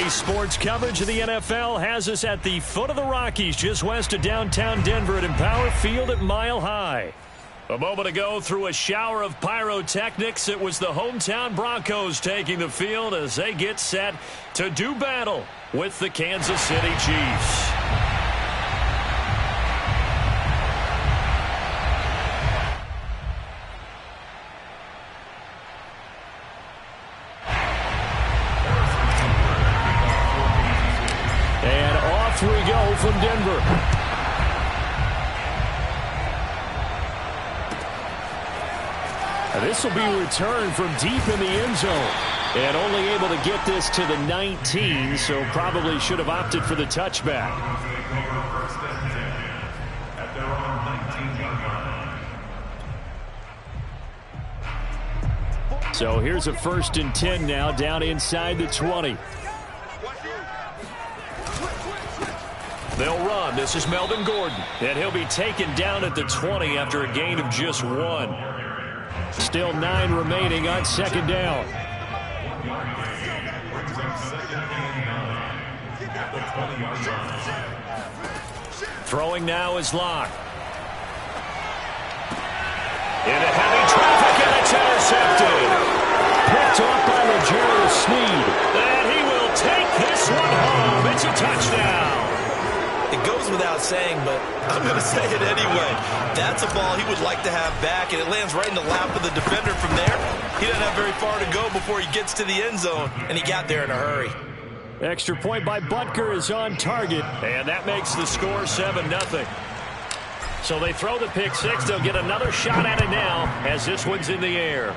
Today's sports coverage of the NFL has us at the foot of the Rockies, just west of downtown Denver at Empower Field at Mile High. A moment ago, through a shower of pyrotechnics, it was the hometown Broncos taking the field as they get set to do battle with the Kansas City Chiefs. And off we go from Denver. This will be returned from deep in the end zone. And only able to get this to the 19, so probably should have opted for the touchback. So here's a 1st and 10 now, down inside the 20. They'll run. This is Melvin Gordon. And he'll be taken down at the 20 after a gain of just 1. Still 9 remaining on 2nd down. Throwing now is Locke. Into heavy traffic, and it's intercepted. Picked off by L'Jarius Sneed. And he will take this one home. It's a touchdown. It goes without saying, but I'm going to say it anyway. That's a ball he would like to have back, and it lands right in the lap of the defender from there. He doesn't have very far to go before he gets to the end zone, and he got there in a hurry. Extra point by Butker is on target, and that makes the score 7-0. So they throw the pick six. They'll get another shot at it now as this one's in the air.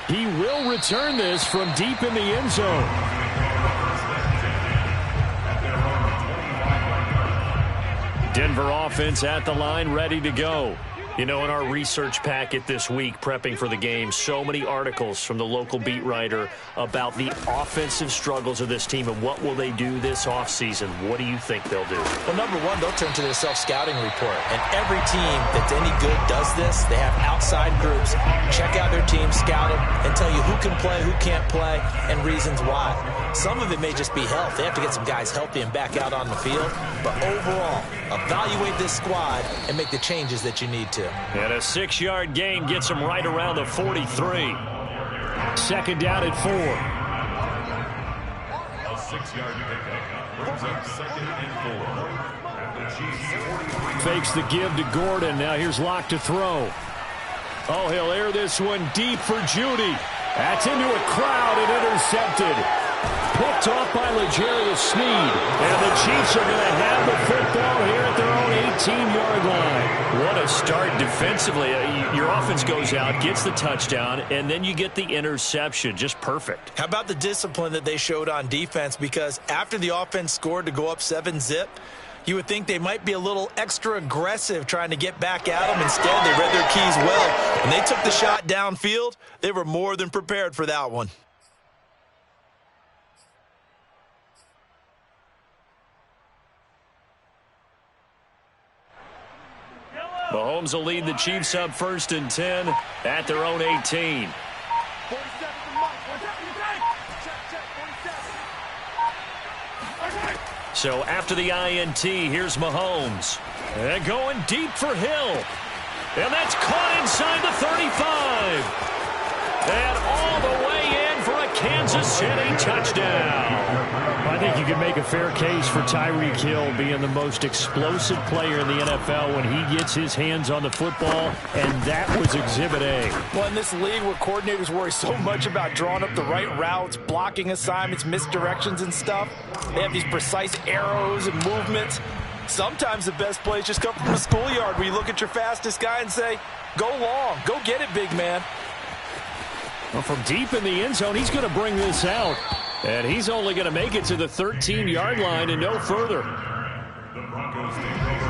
He will return this from deep in the end zone. Denver offense at the line, ready to go. You know, in our research packet this week, prepping for the game, so many articles from the local beat writer about the offensive struggles of this team and what will they do this offseason. What do you think they'll do? Well, number one, they'll turn to their self-scouting report. And every team that's any good does this. They have outside groups, check out their team, scout them, and tell you who can play, who can't play, and reasons why. Some of it may just be health. They have to get some guys healthy and back out on the field. But overall, evaluate this squad and make the changes that you need to. And a 6-yard gain gets him right around the 43. 2nd down at 4. A 6-yard pickup brings up 2nd and 4. Fakes the give to Gordon. Now here's Locke to throw. Oh, he'll air this one deep for Judy. That's into a crowd and intercepted. Picked off by L'Jarius Sneed. And the Chiefs are going to have the football here at their own 18-yard line. What a start defensively. Your offense goes out, gets the touchdown, and then you get the interception. Just perfect. How about the discipline that they showed on defense? Because after the offense scored to go up 7-zip, you would think they might be a little extra aggressive trying to get back at them. Instead, they read their keys well. When they took the shot downfield, they were more than prepared for that one. Mahomes will lead the Chiefs up 1st and 10 at their own 18. So after the INT, here's Mahomes. And going deep for Hill. And that's caught inside the 35. And all the way in for a Kansas City touchdown. I think you can make a fair case for Tyreek Hill being the most explosive player in the NFL when he gets his hands on the football, and that was Exhibit A. Well, in this league where coordinators worry so much about drawing up the right routes, blocking assignments, misdirections and stuff, they have these precise arrows and movements. Sometimes the best plays just come from the schoolyard where you look at your fastest guy and say, go long, go get it, big man. Well, from deep in the end zone, he's going to bring this out. And he's only going to make it to the 13-yard line and no further.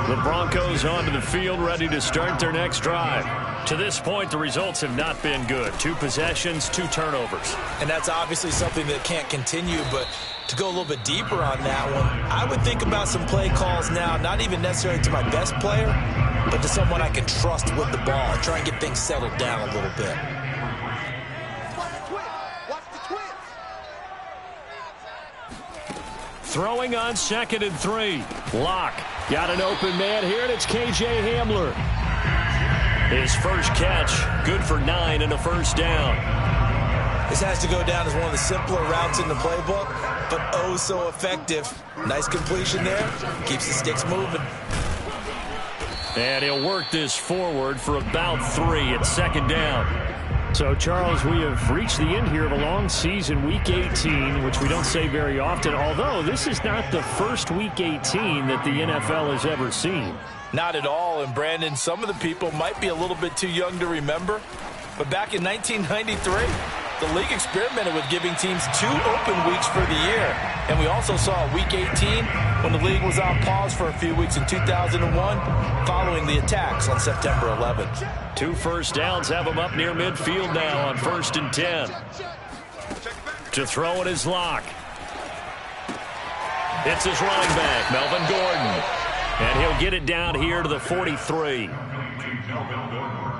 The Broncos onto the field, ready to start their next drive. To this point, the results have not been good. 2 possessions, 2 turnovers. And that's obviously something that can't continue, but to go a little bit deeper on that one, I would think about some play calls now, not even necessarily to my best player, but to someone I can trust with the ball. Try and get things settled down a little bit. Throwing on 2nd and 3. Locke got an open man here, and it's K.J. Hamler. His first catch, good for 9 and a first down. This has to go down as one of the simpler routes in the playbook, but oh so effective. Nice completion there. Keeps the sticks moving. And he'll work this forward for about 3 at 2nd down. So, Charles, we have reached the end here of a long season, Week 18, which we don't say very often, although this is not the first Week 18 that the NFL has ever seen. Not at all, and Brandon, some of the people might be a little bit too young to remember, but back in 1993, the league experimented with giving teams 2 open weeks for the year, and we also saw Week 18 when the league was on pause for a few weeks in 2001 following the attacks on September 11th. 2 first downs have him up near midfield now on 1st and 10. To throw it is Locke. It's his running back, Melvin Gordon. And he'll get it down here to the 43.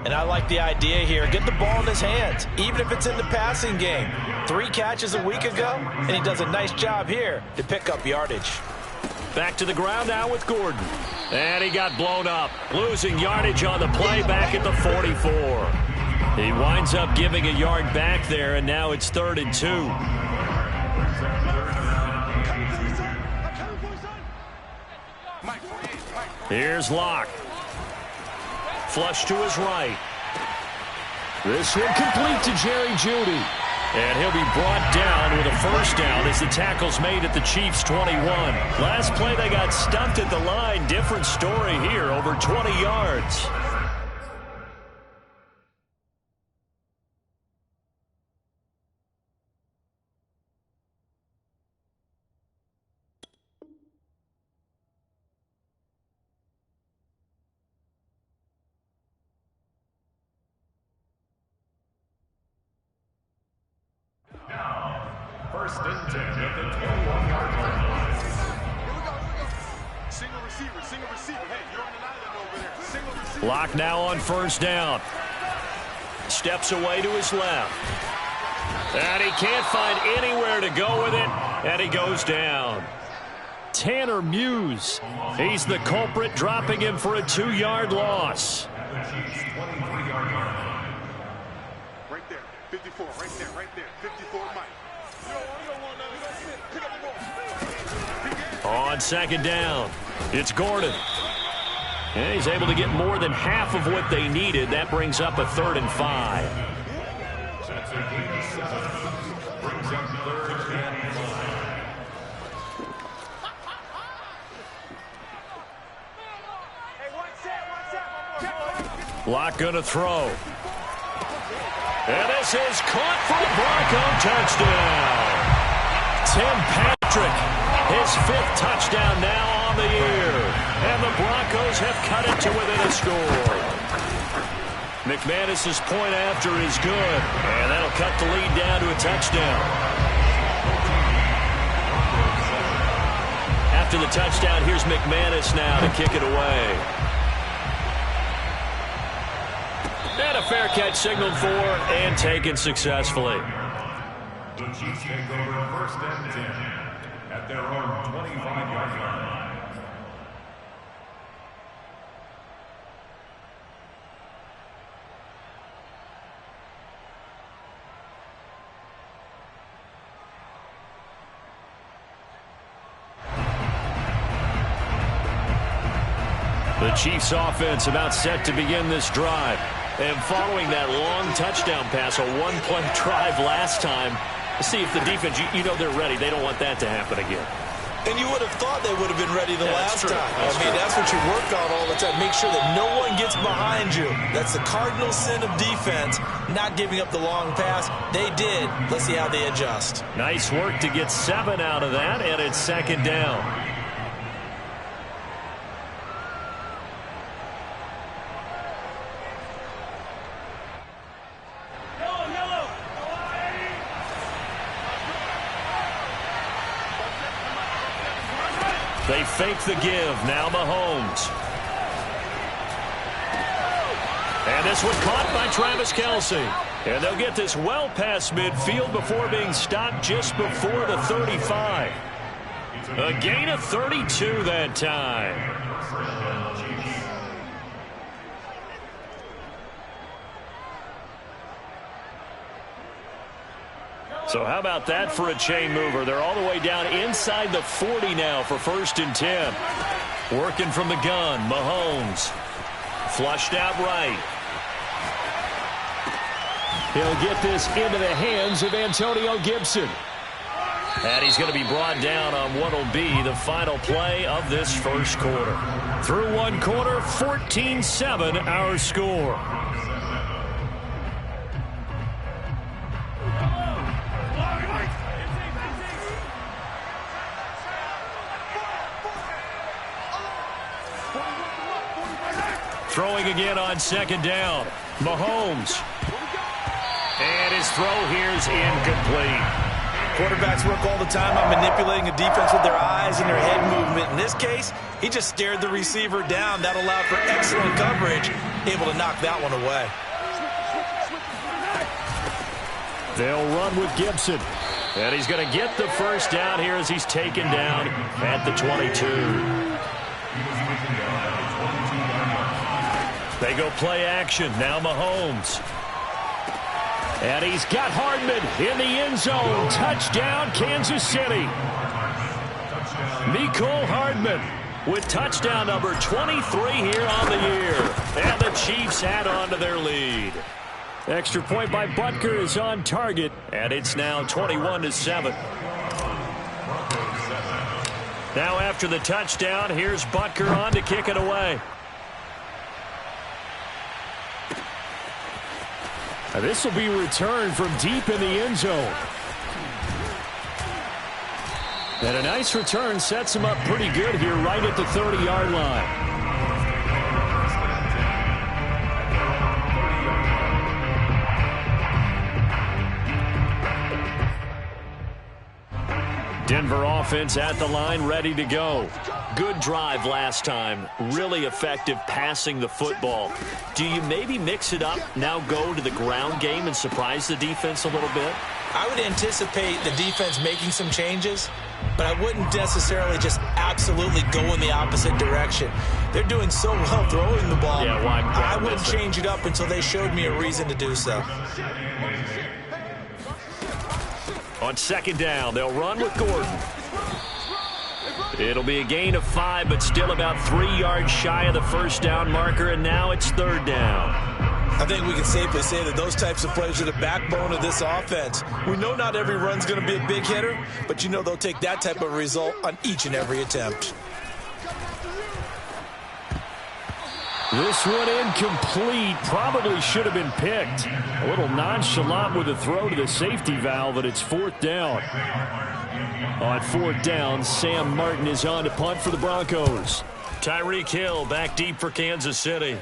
And I like the idea here. Get the ball in his hands, even if it's in the passing game. 3 catches a week ago, and he does a nice job here to pick up yardage. Back to the ground now with Gordon. And he got blown up, losing yardage on the play back at the 44. He winds up giving a yard back there, and now it's 3rd and 2. Here's Locke. Flush to his right. This one complete to Jerry Jeudy. And he'll be brought down with a first down as the tackle's made at the Chiefs' 21. Last play they got stumped at the line. Different story here, over 20 yards. First and 10 at the 21-yard line. Here we go. Single receiver. Hey, you're on an island over there. Single receiver. Locke now on first down. Steps away to his left. And he can't find anywhere to go with it. And he goes down. Tanner Muse. He's the culprit, dropping him for a 2-yard loss. At the Chiefs' 23-yard line. Right there. 54. Right there. 54, Mike. On 2nd down, it's Gordon. And he's able to get more than half of what they needed. That brings up a 3rd and 5. That's a gain of 7. Brings up 3rd and 5. Locke gonna throw. And this is caught for a Bronco touchdown. Tim Patrick, his 5th touchdown now on the year. And the Broncos have cut it to within a score. McManus's point after is good. And that'll cut the lead down to a touchdown. After the touchdown, here's McManus now to kick it away. And a fair catch signaled for and taken successfully. The Chiefs take over 1st and 10 at their own 25-yard line. The Chiefs offense about set to begin this drive. And following that long touchdown pass, a 1-play drive last time, see if the defense, you know they're ready. They don't want that to happen again. And you would have thought they would have been ready the last time. That's what you work on all the time. Make sure that no one gets behind you. That's the cardinal sin of defense, not giving up the long pass. They did. Let's see how they adjust. Nice work to get 7 out of that, and it's 2nd down. They fake the give. Now Mahomes. And this one caught by Travis Kelce. And they'll get this well past midfield before being stopped just before the 35. It's A gain of 32 that time. So how about that for a chain mover? They're all the way down inside the 40 now for 1st and 10. Working from the gun, Mahomes. Flushed out right. He'll get this into the hands of Antonio Gibson. And he's going to be brought down on what will be the final play of this first quarter. Through one quarter, 14-7 our score. Throwing again on 2nd down. Mahomes. And his throw here's incomplete. Quarterbacks work all the time on manipulating a defense with their eyes and their head movement. In this case, he just stared the receiver down. That allowed for excellent coverage, able to knock that one away. They'll run with Gibson. And he's going to get the first down here as he's taken down at the 22. They go play action. Now Mahomes. And he's got Hardman in the end zone. Touchdown, Kansas City. Mecole Hardman with touchdown number 23 here on the year. And the Chiefs add on to their lead. Extra point by Butker is on target. And it's now 21-7. Now after the touchdown, here's Butker on to kick it away. This will be returned from deep in the end zone. And a nice return sets him up pretty good here right at the 30-yard line. Denver offense at the line, ready to go. Good drive last time. Really effective passing the football. Do you maybe mix it up, now go to the ground game and surprise the defense a little bit? I would anticipate the defense making some changes, but I wouldn't necessarily just absolutely go in the opposite direction. They're doing so well throwing the ball. Yeah, why I wouldn't change it up until they showed me a reason to do so. On 2nd down, they'll run with Gordon. It'll be a gain of 5, but still about 3 yards shy of the first down marker, and now it's 3rd down. I think we can safely say that those types of plays are the backbone of this offense. We know not every run's going to be a big hitter, but you know they'll take that type of result on each and every attempt. This one incomplete. Probably should have been picked. A little nonchalant with a throw to the safety valve, and it's 4th down. On 4th down, Sam Martin is on to punt for the Broncos. Tyreek Hill back deep for Kansas City.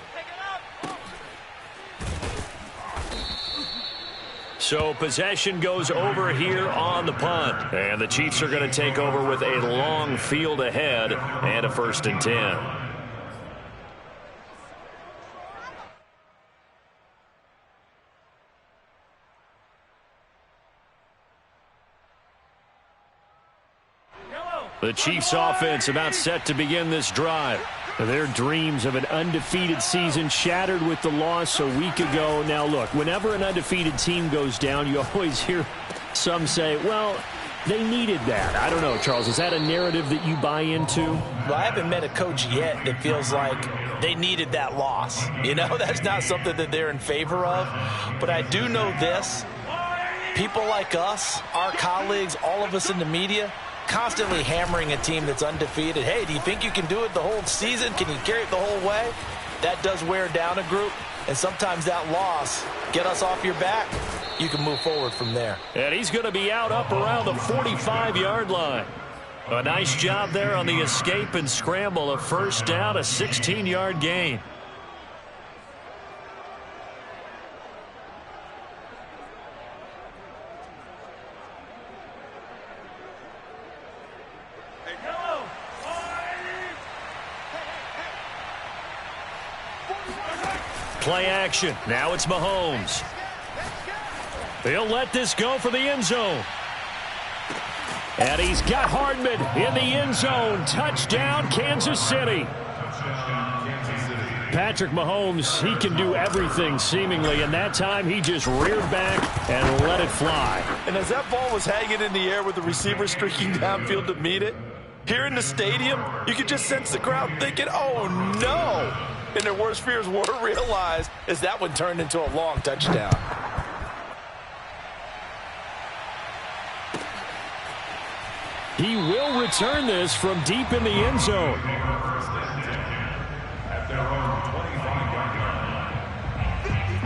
So possession goes over here on the punt. And the Chiefs are going to take over with a long field ahead and a 1st and 10. The Chiefs offense about set to begin this drive. Their dreams of an undefeated season shattered with the loss a week ago. Now look, whenever an undefeated team goes down, you always hear some say, well, they needed that. I don't know, Charles, is that a narrative that you buy into? Well, I haven't met a coach yet that feels like they needed that loss. You know, that's not something that they're in favor of. But I do know this. People like us, our colleagues, all of us in the media, constantly hammering a team that's undefeated. Hey, do you think you can do it the whole season? Can you carry it the whole way? That does wear down a group, and sometimes that loss, get us off your back, you can move forward from there. And he's going to be out up around the 45-yard line. A nice job there on the escape and scramble. A 1st down, a 16-yard gain. Play action. Now it's Mahomes. They'll let this go for the end zone. And he's got Hardman in the end zone. Touchdown, Kansas City. Patrick Mahomes, he can do everything seemingly, and that time he just reared back and let it fly. And as that ball was hanging in the air with the receiver streaking downfield to meet it, here in the stadium, you could just sense the crowd thinking, oh no! And their worst fears were realized as that one turned into a long touchdown. He will return this from deep in the end zone.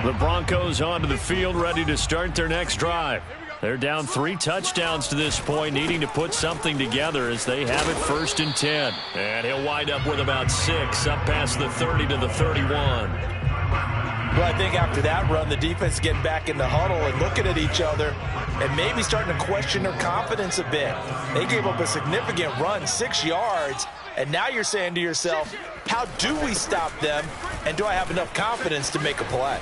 The Broncos onto the field, ready to start their next drive. They're down 3 touchdowns to this point, needing to put something together as they have it 1st and 10. And he'll wind up with about 6, up past the 30 to the 31. Well, I think after that run, the defense getting back in the huddle and looking at each other and maybe starting to question their confidence a bit. They gave up a significant run, 6 yards, and now you're saying to yourself, how do we stop them, and do I have enough confidence to make a play?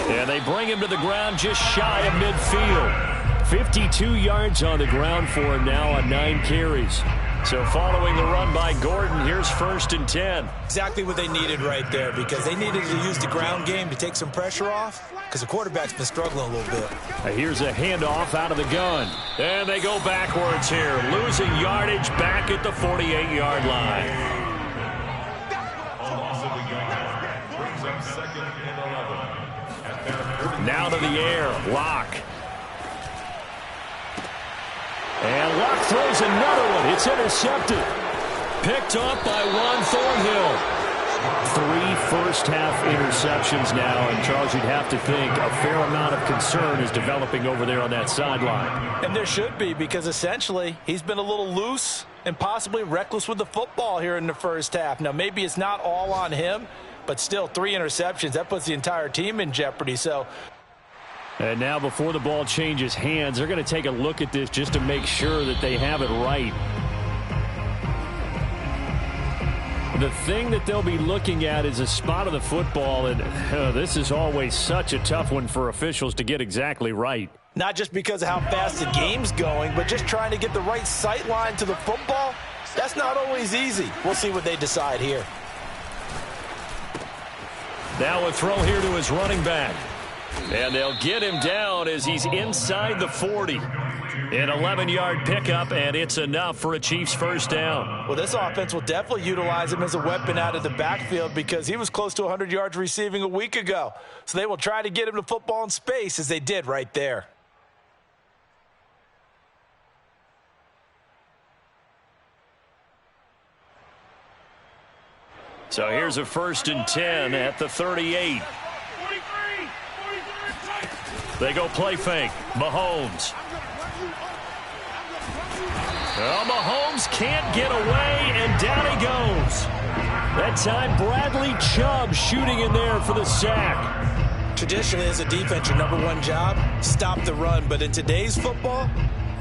And they bring him to the ground just shy of midfield. 52 yards on the ground for him now on 9 carries. So following the run by Gordon, here's 1st and 10. Exactly what they needed right there, because they needed to use the ground game to take some pressure off, because the quarterback's been struggling a little bit. Here's a handoff out of the gun. And they go backwards here, losing yardage back at the 48-yard line. Now to the air, Locke. And Locke throws another one. It's intercepted. Picked up by Juan Thornhill. 3 first-half interceptions now, and Charles, you'd have to think a fair amount of concern is developing over there on that sideline. And there should be, because essentially he's been a little loose and possibly reckless with the football here in the first half. Now, maybe it's not all on him, but still 3 interceptions. That puts the entire team in jeopardy. So. And now before the ball changes hands, they're going to take a look at this just to make sure that they have it right. The thing that they'll be looking at is a spot of the football, and this is always such a tough one for officials to get exactly right. Not just because of how fast the game's going, but just trying to get the right sight line to the football. That's not always easy. We'll see what they decide here. Now a throw here to his running back. And they'll get him down as he's inside the 40. An 11-yard pickup, and it's enough for a Chiefs first down. Well, this offense will definitely utilize him as a weapon out of the backfield because he was close to 100 yards receiving a week ago. So they will try to get him to football in space as they did right there. So here's a 1st and 10 at the 38. They go play fake. Mahomes. Well, Mahomes can't get away, and down he goes. That time, Bradley Chubb shooting in there for the sack. Traditionally, as a defense, your number 1 job, stop the run. But in today's football,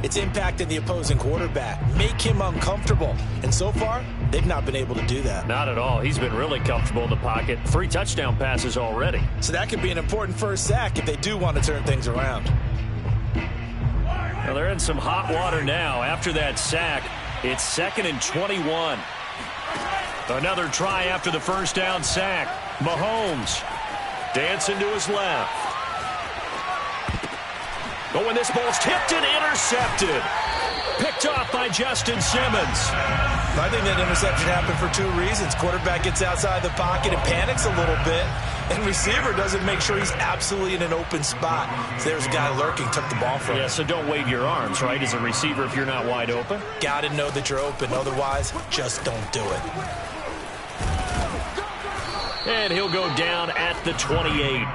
it's impacting the opposing quarterback. Make him uncomfortable. And so far, they've not been able to do that. Not at all. He's been really comfortable in the pocket. 3 touchdown passes already. So that could be an important first sack if they do want to turn things around. Well, they're in some hot water now. After that sack, it's 2nd and 21. Another try after the first down sack. Mahomes dancing to his left. Oh, and this ball's tipped and intercepted. Picked off by Justin Simmons. I think that interception happened for 2 reasons. Quarterback gets outside the pocket and panics a little bit, and receiver doesn't make sure he's absolutely in an open spot. So there's a guy lurking, took the ball from him. Yeah, so don't wave your arms, right, as a receiver if you're not wide open. Got to know that you're open. Otherwise, just don't do it. And he'll go down at the 28.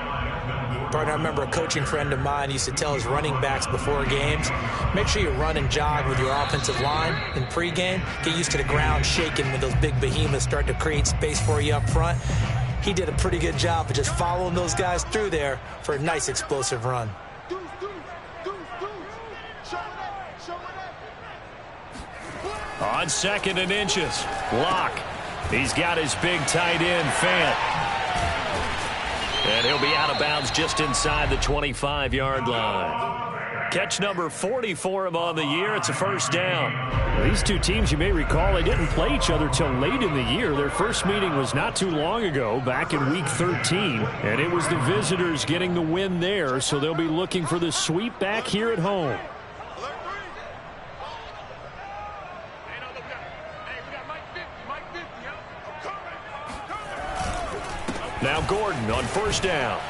Partner, I remember a coaching friend of mine used to tell his running backs before games, make sure you run and jog with your offensive line in pregame. Get used to the ground shaking when those big behemoths start to create space for you up front. He did a pretty good job of just following those guys through there for a nice explosive run. On 2nd and inches, Locke. He's got his big tight end, Fant. And he'll be out of bounds just inside the 25-yard line. Catch number 40 for him on the year. It's a first down. These two teams, you may recall, they didn't play each other till late in the year. Their first meeting was not too long ago, back in Week 13. And it was the visitors getting the win there, so they'll be looking for the sweep back here at home. Now Gordon on first down.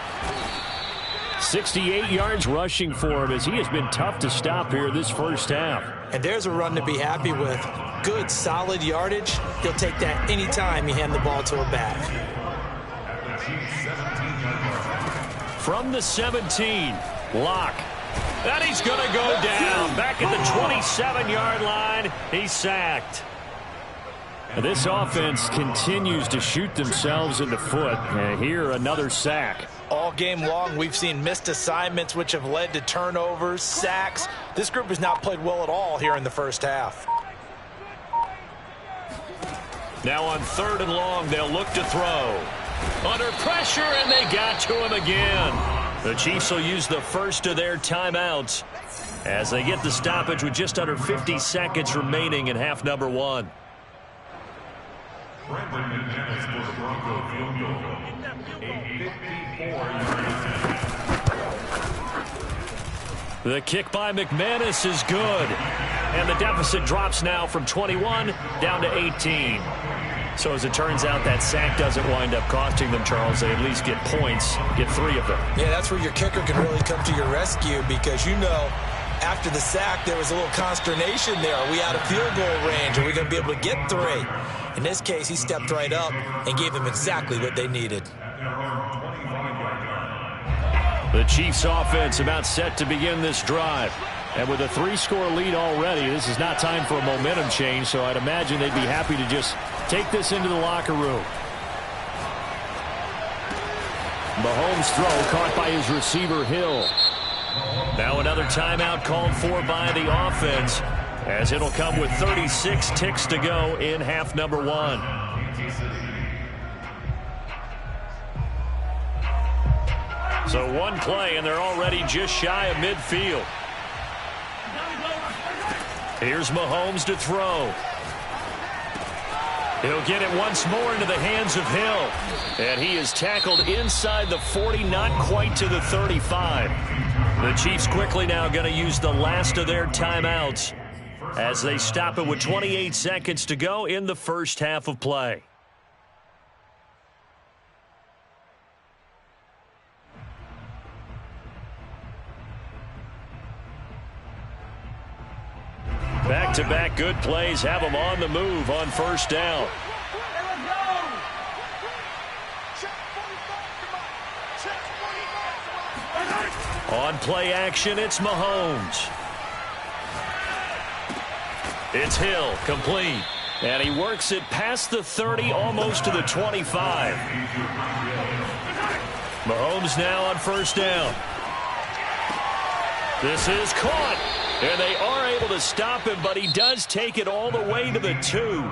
68 yards rushing for him as he has been tough to stop here this first half. And there's a run to be happy with. Good, solid yardage. He'll take that anytime you hand the ball to a back. From the 17, Locke. And he's going to go down. Back at the 27-yard line. He's sacked. This offense continues to shoot themselves in the foot. And here, another sack. All game long, we've seen missed assignments, which have led to turnovers, sacks. This group has not played well at all here in the first half. Now on 3rd and long, they'll look to throw. Under pressure, and they got to him again. The Chiefs will use the first of their timeouts as they get the stoppage with just under 50 seconds remaining in half number 1. The kick by McManus is good. And the deficit drops now from 21 down to 18. So as it turns out, that sack doesn't wind up costing them, Charles. They at least get points, get 3 of them. Yeah, that's where your kicker can really come to your rescue because, you know, after the sack, there was a little consternation there. Are we out of field goal range? Are we going to be able to get 3? In this case, he stepped right up and gave them exactly what they needed. The Chiefs offense about set to begin this drive. And with a 3-score lead already, this is not time for a momentum change, so I'd imagine they'd be happy to just take this into the locker room. Mahomes' throw caught by his receiver, Hill. Now another timeout called for by the offense, as it'll come with 36 ticks to go in half number 1. So one play, and they're already just shy of midfield. Here's Mahomes to throw. He'll get it once more into the hands of Hill. And he is tackled inside the 40, not quite to the 35. The Chiefs quickly now going to use the last of their timeouts as they stop it with 28 seconds to go in the first half of play. Back-to-back good plays have them on the move on first down. On play action, it's Mahomes. It's Hill, complete. And he works it past the 30, almost to the 25. Mahomes now on first down. This is caught. And they are able to stop him, but he does take it all the way to the 2.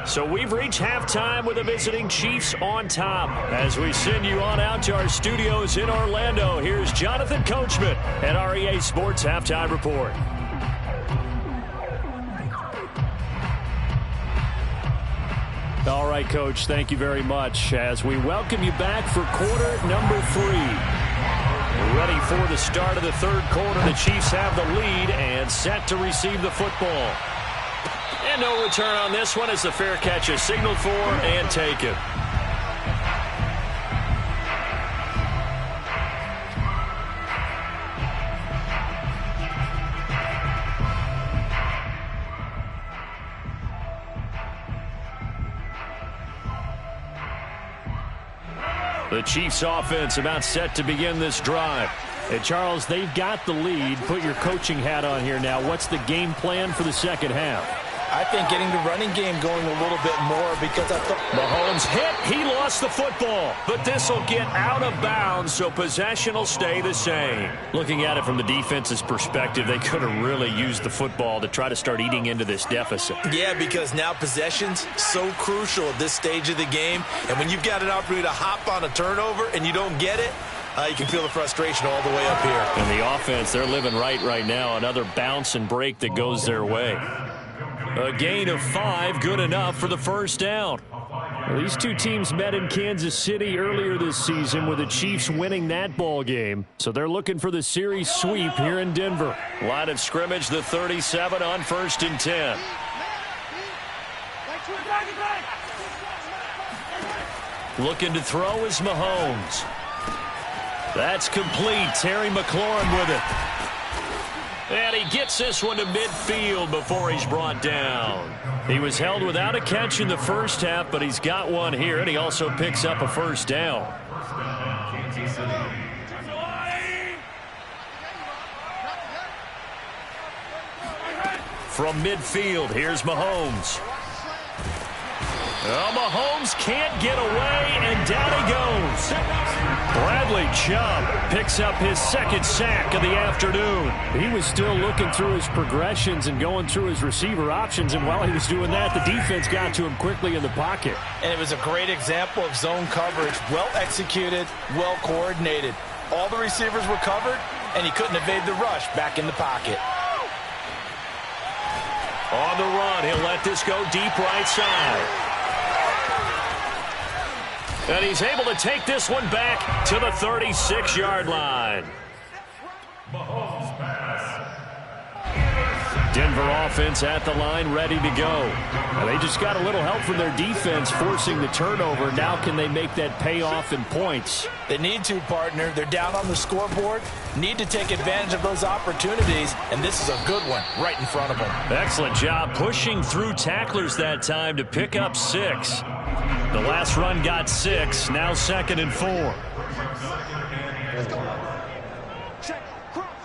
So we've reached halftime with the visiting Chiefs on top. As we send you on out to our studios in Orlando, here's Jonathan Coachman at REA Sports Halftime Report. All right, Coach, thank you very much as we welcome you back for quarter number 3. Ready for the start of the third quarter. The Chiefs have the lead and set to receive the football. And no return on this one as the fair catch is signaled for and taken. The Chiefs offense about set to begin this drive. And Charles, they've got the lead. Put your coaching hat on here now. What's the game plan for the second half? I think getting the running game going a little bit more because I thought Mahomes hit. He lost the football. But this will get out of bounds, so possession will stay the same. Looking at it from the defense's perspective, they could have really used the football to try to start eating into this deficit. Yeah, because now possession's so crucial at this stage of the game. And when you've got an opportunity to hop on a turnover and you don't get it, You can feel the frustration all the way up here. And the offense, they're living right now. Another bounce and break that goes their way. A gain of 5, good enough for the first down. Well, these two teams met in Kansas City earlier this season with the Chiefs winning that ball game. So they're looking for the series sweep here in Denver. Line of scrimmage, the 37 on 1st and 10. Looking to throw is Mahomes. That's complete. Terry McLaurin with it. And he gets this one to midfield before he's brought down. He was held without a catch in the first half, but he's got one here, and he also picks up a first down. From midfield, here's Mahomes. Oh, Mahomes can't get away, and down he goes. Bradley Chubb picks up his second sack of the afternoon. He was still looking through his progressions and going through his receiver options, and while he was doing that, the defense got to him quickly in the pocket. And it was a great example of zone coverage. Well executed, well coordinated. All the receivers were covered, and he couldn't evade the rush back in the pocket. On the run, he'll let this go deep right side. And he's able to take this one back to the 36-yard line. Denver offense at the line, ready to go. Now they just got a little help from their defense forcing the turnover. Now can they make that pay off in points? They need to, partner. They're down on the scoreboard. Need to take advantage of those opportunities, and this is a good one right in front of them. Excellent job pushing through tacklers that time to pick up 6. The last run got 6, now 2nd and 4. Check. Crunch.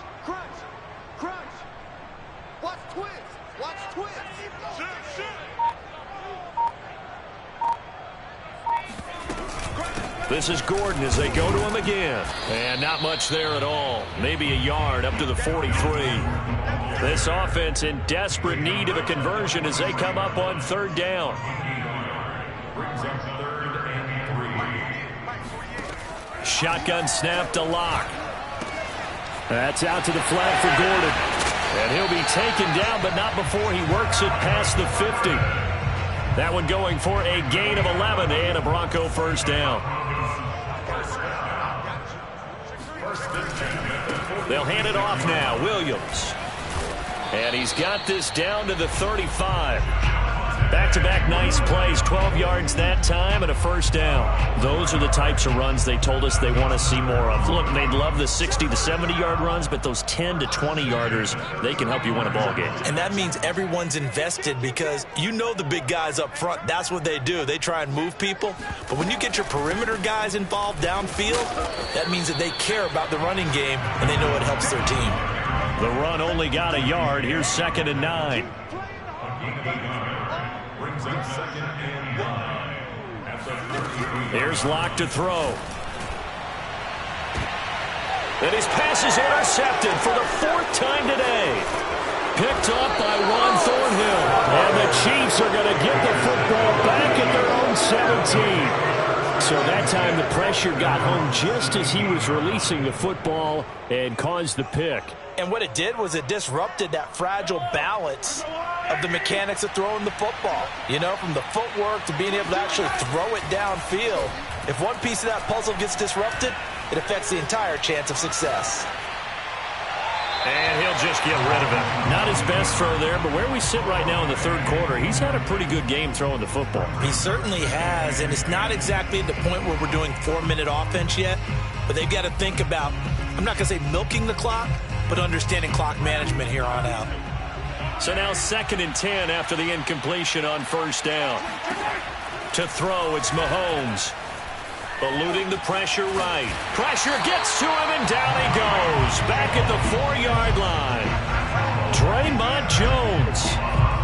Watch twist. This is Gordon as they go to him again. And not much there at all. Maybe a yard up to the 43. This offense in desperate need of a conversion as they come up on 3rd down. Shotgun snap to Lock. That's out to the flat for Gordon. And he'll be taken down, but not before he works it past the 50. That one going for a gain of 11 and a Bronco first down. They'll hand it off now. Williams. And he's got this down to the 35. Back-to-back nice plays, 12 yards that time and a first down. Those are the types of runs they told us they want to see more of. Look, they'd love the 60 to 70-yard runs, but those 10 to 20-yarders, they can help you win a ball game. And that means everyone's invested because you know the big guys up front, that's what they do. They try and move people. But when you get your perimeter guys involved downfield, that means that they care about the running game and they know it helps their team. The run only got a yard. Here's 2nd and 9. Here's Lock to throw. And his pass is intercepted for the 4th time today. Picked up by Juan Thornhill. And the Chiefs are going to get the football back at their own 17. So that time the pressure got home just as he was releasing the football and caused the pick. And what it did was it disrupted that fragile balance of the mechanics of throwing the football. You know, from the footwork to being able to actually throw it downfield. If one piece of that puzzle gets disrupted, it affects the entire chance of success. And he'll just get rid of it. Not his best throw there, but where we sit right now in the 3rd quarter, he's had a pretty good game throwing the football. He certainly has, and it's not exactly at the point where we're doing 4-minute offense yet, but they've got to think about, I'm not going to say milking the clock, but understanding clock management here on out. So now 2nd and 10 after the incompletion on first down. To throw, it's Mahomes. Eluding the pressure right. Pressure gets to him, and down he goes. Back at the 4-yard line. Draymond Jones.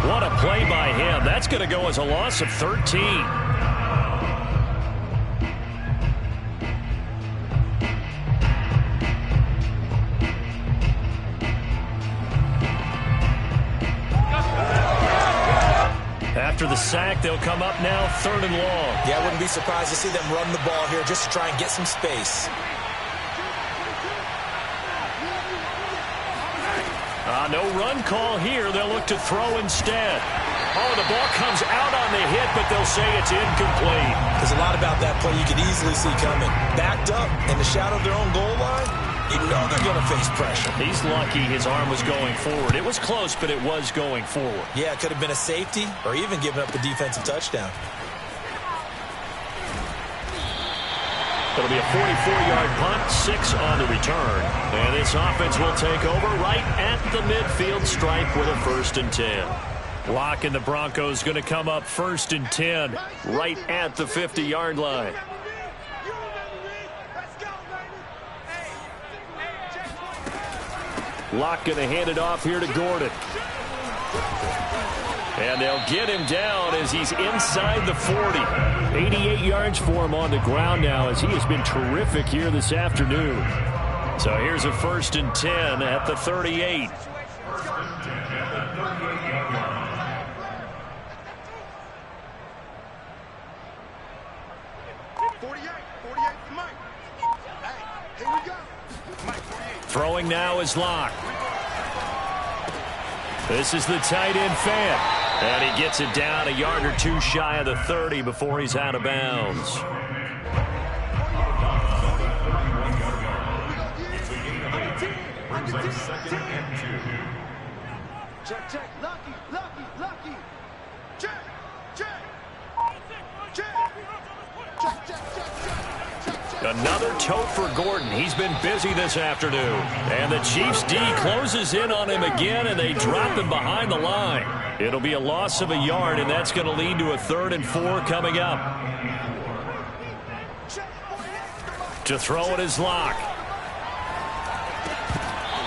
What a play by him. That's going to go as a loss of 13. After the sack, they'll come up now 3rd and long. Yeah, I wouldn't be surprised to see them run the ball here just to try and get some space. No run call here. They'll look to throw instead. Oh, the ball comes out on the hit, but they'll say it's incomplete. There's a lot about that play you can easily see coming. Backed up in the shadow of their own goal line, you know they're going to face pressure. He's lucky his arm was going forward. It was close, but it was going forward. Yeah, it could have been a safety or even given up a defensive touchdown. It'll be a 44-yard punt, 6 on the return. And this offense will take over right at the midfield stripe with a 1st and 10. Locke and the Broncos going to come up 1st and 10 right at the 50-yard line. Locke going to hand it off here to Gordon. And they'll get him down as he's inside the 40. 88 yards for him on the ground now as he has been terrific here this afternoon. So here's a 1st and 10 at the 38. Throwing now is Locke. This is the tight end fan. And he gets it down a yard or two shy of the 30 before he's out of bounds. Check, check, lucky, lucky, lucky. Check, check. Another tote for Gordon. He's been busy this afternoon. And the Chiefs D closes in on him again, and they drop him behind the line. It'll be a loss of a yard, and that's going to lead to a 3rd and 4 coming up. To throw it is Locke.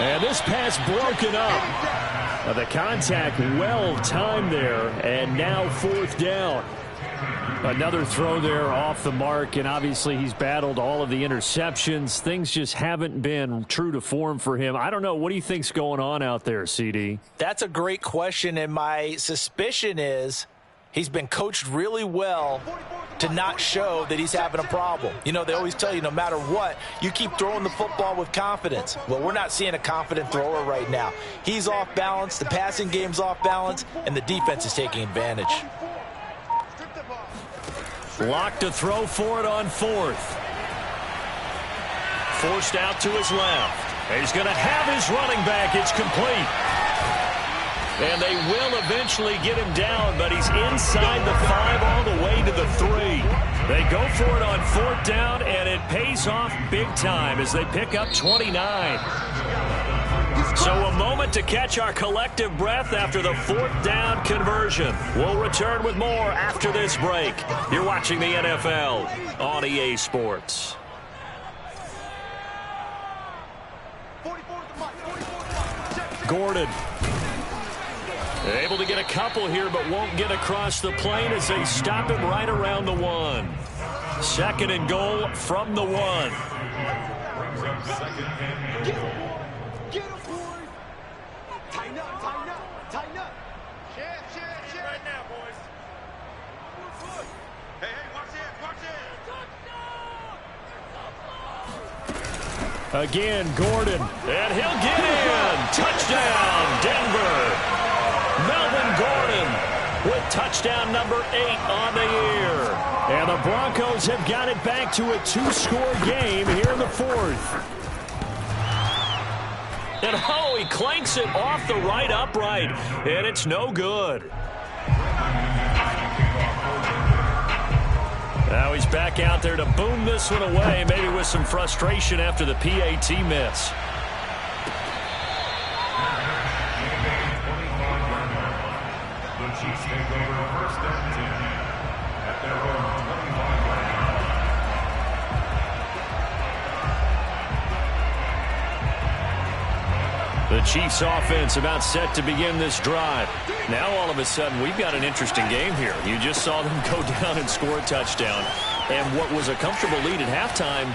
And this pass broken up. The contact well timed there, and now 4th down. Another throw there off the mark, and obviously he's battled all of the interceptions. Things just haven't been true to form for him. I don't know. What do you think's going on out there, CD? That's a great question, and my suspicion is he's been coached really well to not show that he's having a problem. You know, they always tell you no matter what, you keep throwing the football with confidence. Well, we're not seeing a confident thrower right now. He's off balance, the passing game's off balance, and the defense is taking advantage. Locke to throw for it on 4th. Forced out to his left. He's going to have his running back. It's complete. And they will eventually get him down, but he's inside the 5 all the way to the 3. They go for it on 4th down, and it pays off big time as they pick up 29. So a moment to catch our collective breath after the 4th down conversion. We'll return with more after this break. You're watching the NFL on EA Sports. Gordon. Able to get a couple here, but won't get across the plane as they stop him right around the 1. 2nd and goal from the 1. Get him, boys. Tighten up, tighten up, tighten up. Shit. Right now, boys. Hey, watch it. Again, Gordon. And he'll get in. Touchdown, Denver. Melvin Gordon with touchdown number 8 on the year. And the Broncos have got it back to a 2-score game here in the 4th. And oh, he clanks it off the right upright, and it's no good. Now he's back out there to boom this one away, maybe with some frustration after the PAT miss. The Chiefs take over 1st and 10 at their own 25-yard line. The Chiefs offense about set to begin this drive. Now all of a sudden we've got an interesting game here. You just saw them go down and score a touchdown. And what was a comfortable lead at halftime,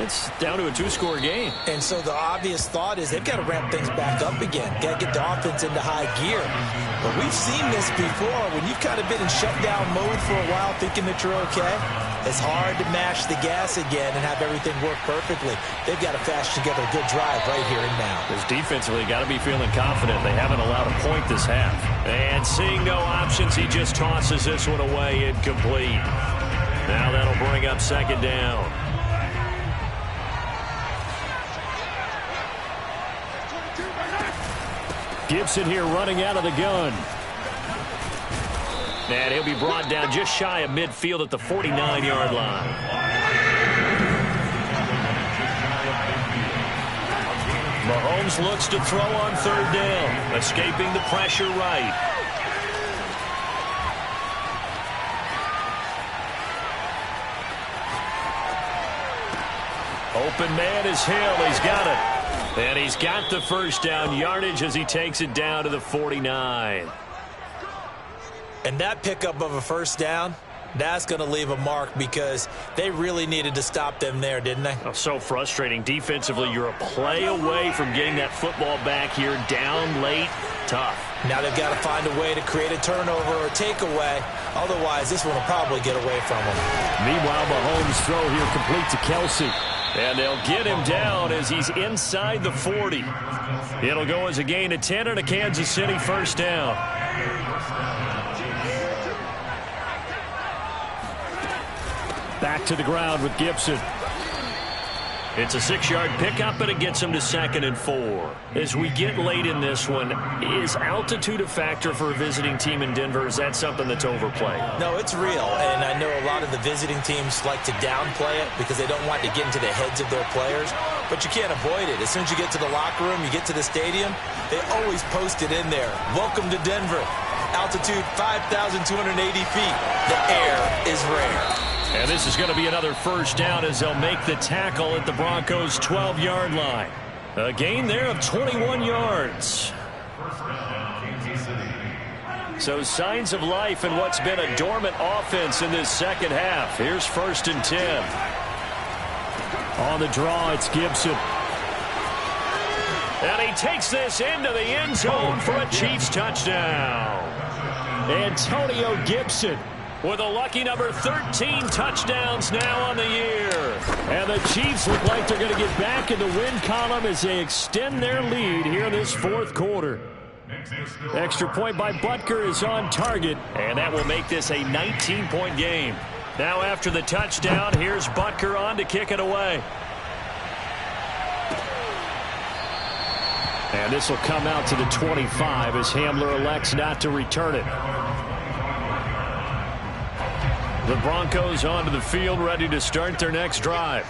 it's down to a 2-score game. And so the obvious thought is they've got to ramp things back up again. Got to get the offense into high gear. But we've seen this before when you've kind of been in shutdown mode for a while thinking that you're okay. It's hard to mash the gas again and have everything work perfectly. They've got to fashion together a good drive right here and now. Because defensively, got to be feeling confident. They haven't allowed a point this half. And seeing no options, he just tosses this one away, incomplete. Now that'll bring up second down. Gibson here running out of the gun. And he'll be brought down just shy of midfield at the 49-yard line. Mahomes looks to throw on third down, escaping the pressure right. Open man is Hill. He's got it. And he's got the first down yardage as he takes it down to the 49. And that pickup of a first down, that's going to leave a mark because they really needed to stop them there, didn't they? Oh, so frustrating. Defensively, you're a play away from getting that football back here. Down late, tough. Now they've got to find a way to create a turnover or takeaway. Otherwise, this one will probably get away from them. Meanwhile, Mahomes' throw here complete to Kelsey. And they'll get him down as he's inside the 40. It'll go as a gain of 10 and a Kansas City first down. Back to the ground with Gibson. It's a 6-yard pickup, and it gets him to 2nd and 4. As we get late in this one, is altitude a factor for a visiting team in Denver? Is that something that's overplayed? No, it's real, and I know a lot of the visiting teams like to downplay it because they don't want to get into the heads of their players, but you can't avoid it. As soon as you get to the locker room, you get to the stadium, they always post it in there. Welcome to Denver. Altitude 5,280 feet. The air is rare. And this is going to be another first down as they'll make the tackle at the Broncos' 12-yard line. A gain there of 21 yards. So signs of life in what's been a dormant offense in this second half. Here's 1st and 10. On the draw, it's Gibson. And he takes this into the end zone for a Chiefs touchdown. Antonio Gibson with a lucky number 13 touchdowns now on the year. And the Chiefs look like they're going to get back in the win column as they extend their lead here in this fourth quarter. Extra point by Butker is on target, and that will make this a 19-point game. Now after the touchdown, here's Butker on to kick it away. And this will come out to the 25 as Hamler elects not to return it. The Broncos onto the field, ready to start their next drive.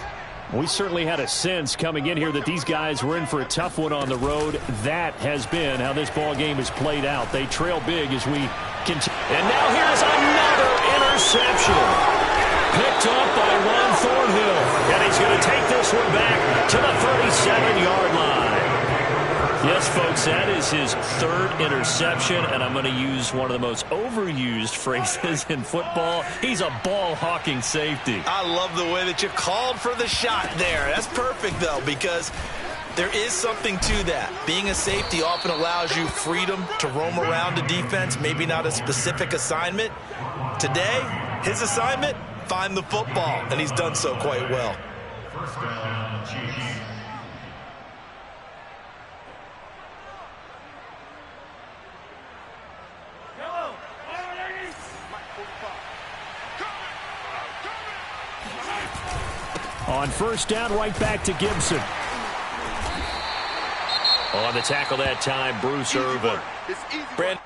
We certainly had a sense coming in here that these guys were in for a tough one on the road. That has been how this ball game has played out. They trail big as we continue. And now here's another interception. Picked up by Ron Thornhill. And he's going to take this one back to the 37-yard line. Yes, folks, that is his 3rd interception, and I'm going to use one of the most overused phrases in football. He's a ball-hawking safety. I love the way that you called for the shot there. That's perfect, though, because there is something to that. Being a safety often allows you freedom to roam around the defense, maybe not a specific assignment. Today, his assignment, find the football, and he's done so quite well. First down, Chiefs. On first down, right back to Gibson. On the tackle that time, Bruce Irvin. Brandon.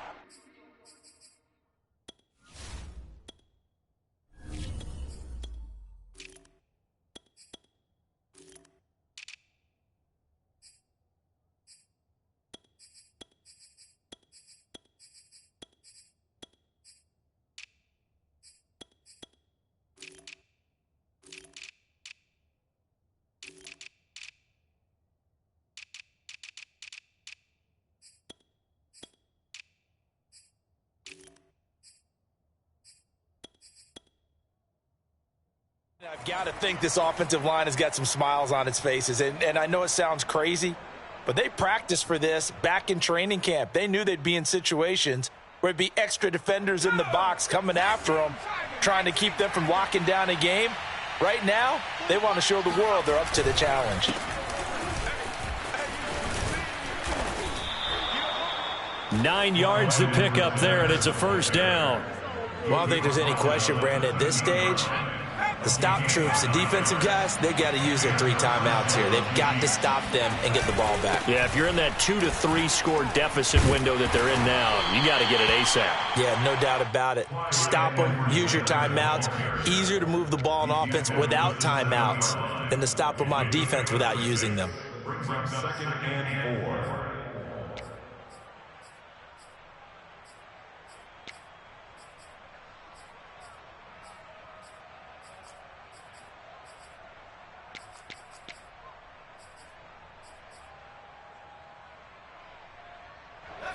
I've got to think this offensive line has got some smiles on its faces. And I know it sounds crazy, but they practiced for this back in training camp. They knew they'd be in situations where it'd be extra defenders in the box coming after them, trying to keep them from locking down a game. Right now, they want to show the world they're up to the challenge. Nine yards to pick up there, and it's a first down. Well, I don't think there's any question, Brandon, at this stage, the stop troops, the defensive guys, they got to use their 3 timeouts here. They've got to stop them and get the ball back. Yeah, if you're in that 2 to 3 score deficit window that they're in now, you got to get it ASAP. Yeah, no doubt about it. Stop them, use your timeouts. Easier to move the ball on offense without timeouts than to stop them on defense without using them. Brings up 2nd and 4.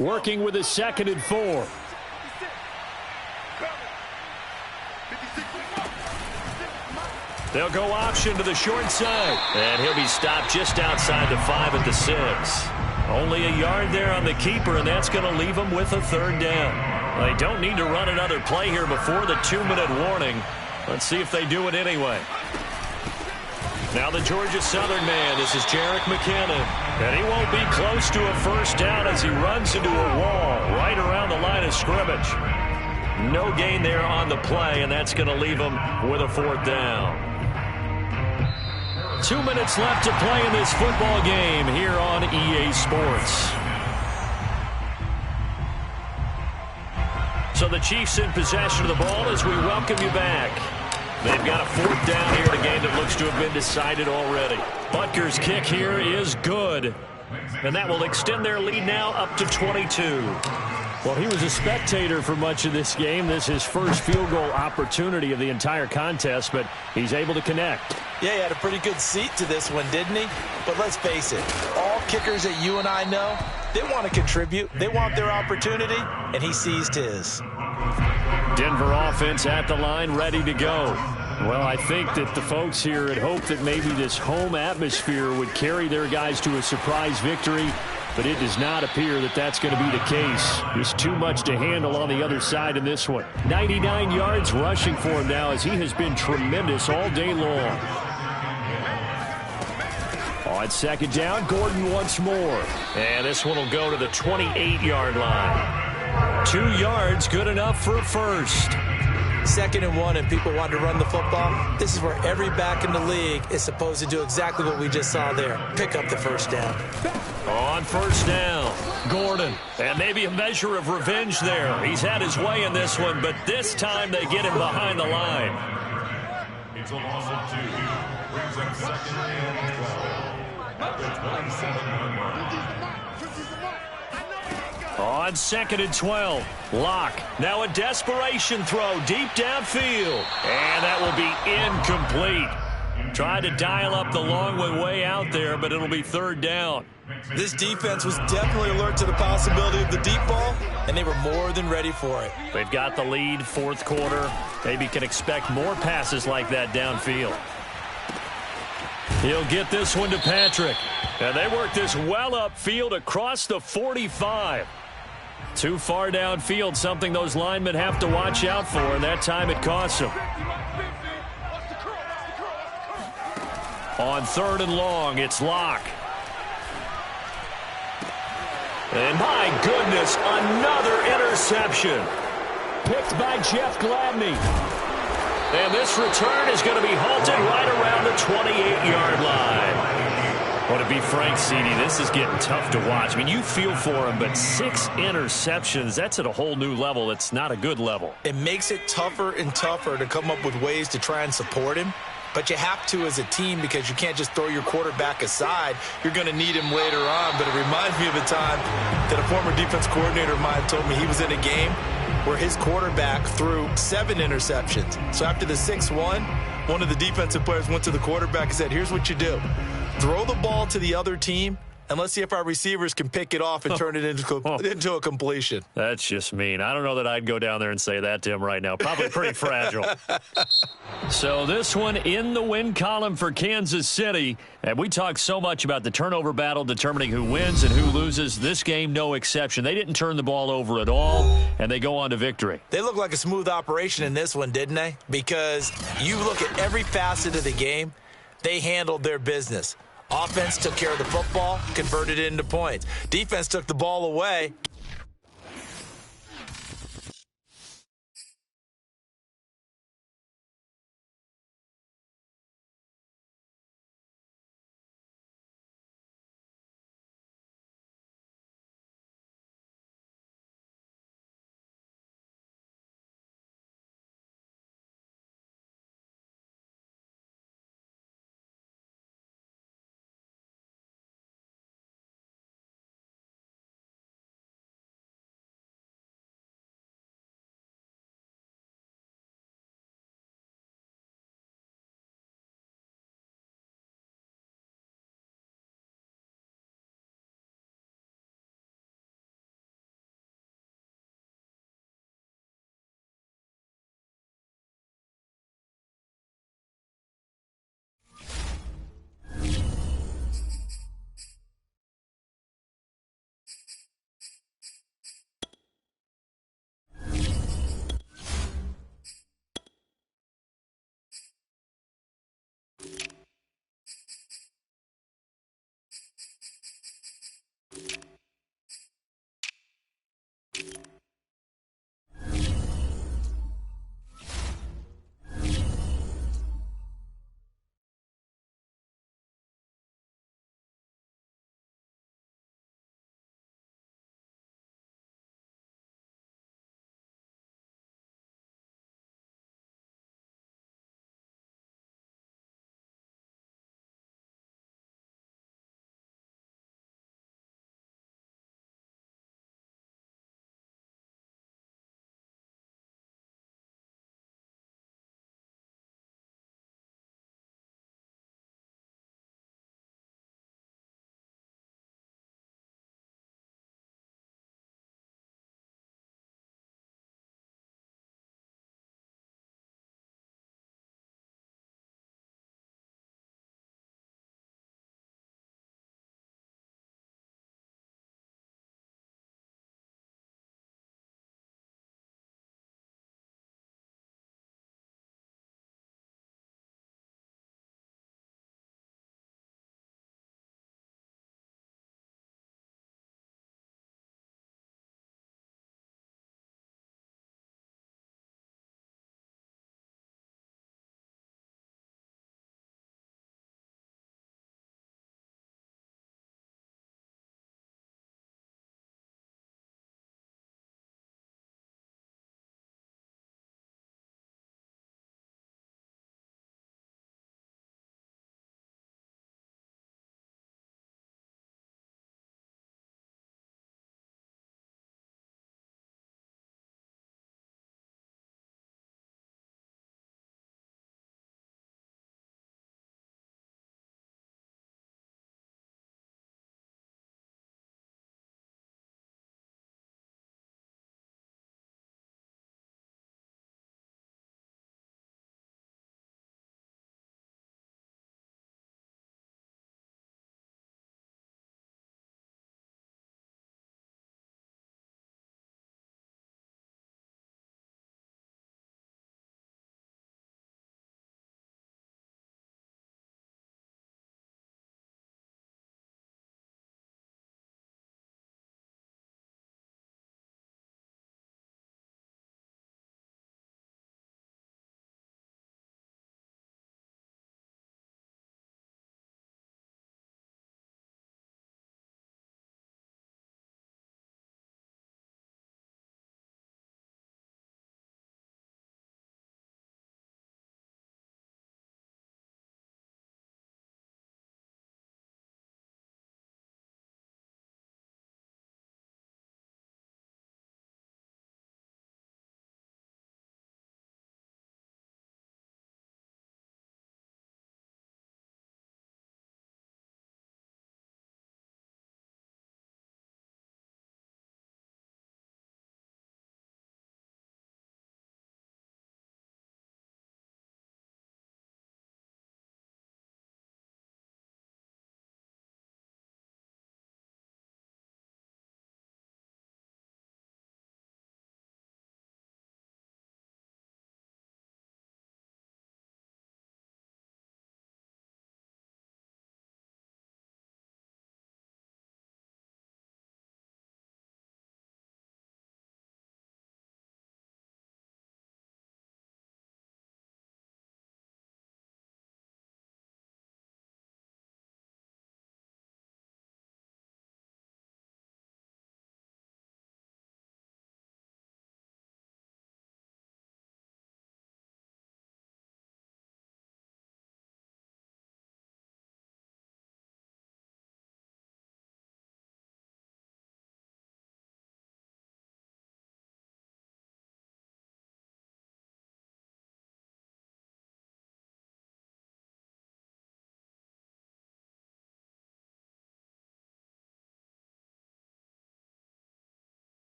Working with a 2nd and 4. They'll go option to the short side. And he'll be stopped just outside the 5 at the 6. Only a yard there on the keeper, and that's going to leave them with a 3rd down. They don't need to run another play here before the 2-minute warning. Let's see if they do it anyway. Now the Georgia Southern man, this is Jerick McKinnon. And he won't be close to a first down as he runs into a wall right around the line of scrimmage. No gain there on the play, and that's going to leave him with a 4th down. 2 minutes left to play in this football game here on EA Sports. So the Chiefs in possession of the ball as we welcome you back. They've got a 4th down here in a game that looks to have been decided already. Butker's kick here is good. And that will extend their lead now up to 22. Well, he was a spectator for much of this game. This is his first field goal opportunity of the entire contest, but he's able to connect. Yeah, he had a pretty good seat to this one, didn't he? But let's face it, all kickers that you and I know, they want to contribute. They want their opportunity, and he seized his. Denver offense at the line, ready to go. Well, I think that the folks here had hoped that maybe this home atmosphere would carry their guys to a surprise victory, but it does not appear that that's going to be the case. There's too much to handle on the other side in this one. 99 yards rushing for him now as he has been tremendous all day long. On 2nd down, Gordon once more. And this one will go to the 28-yard line. 2 yards, good enough for a first. 2nd and 1, and people want to run the football. This is where every back in the league is supposed to do exactly what we just saw there. Pick up the first down. On 1st down, Gordon. And maybe a measure of revenge there. He's had his way in this one, but this time they get him behind the line. It's a loss of 2. Brings up 2nd and 12. At the 27-yard line. On 2nd and 12, Locke. Now a desperation throw deep downfield. And that will be incomplete. Tried to dial up the long one way out there, but it'll be 3rd down. This defense was definitely alert to the possibility of the deep ball, and they were more than ready for it. They've got the lead, 4th quarter. Maybe can expect more passes like that downfield. He'll get this one to Patrick. And they work this well upfield across the 45. Too far downfield, something those linemen have to watch out for, and that time it costs them. On 3rd and long, it's Locke. And my goodness, another interception. Picked by Jeff Gladney. And this return is going to be halted right around the 28-yard line. Well, to be frank, CD, this is getting tough to watch. I mean, you feel for him, but 6 interceptions, that's at a whole new level. It's not a good level. It makes it tougher and tougher to come up with ways to try and support him. But you have to as a team because you can't just throw your quarterback aside. You're going to need him later on. But it reminds me of a time that a former defense coordinator of mine told me he was in a game where his quarterback threw 7 interceptions. So after the 6th one of the defensive players went to the quarterback and said, here's what you do. Throw the ball to the other team And let's see if our receivers can pick it off and turn it into a completion. That's just mean. I don't know that I'd go down there and say that to him right now. Probably pretty fragile. So this one in the win column for Kansas City. And we talked so much about the turnover battle determining who wins and who loses. This game, no exception. They didn't turn the ball over at all, and they go on to victory. They look like a smooth operation in this one, didn't they? Because you look at every facet of the game, they handled their business. Offense took care of the football, converted it into points. Defense took the ball away,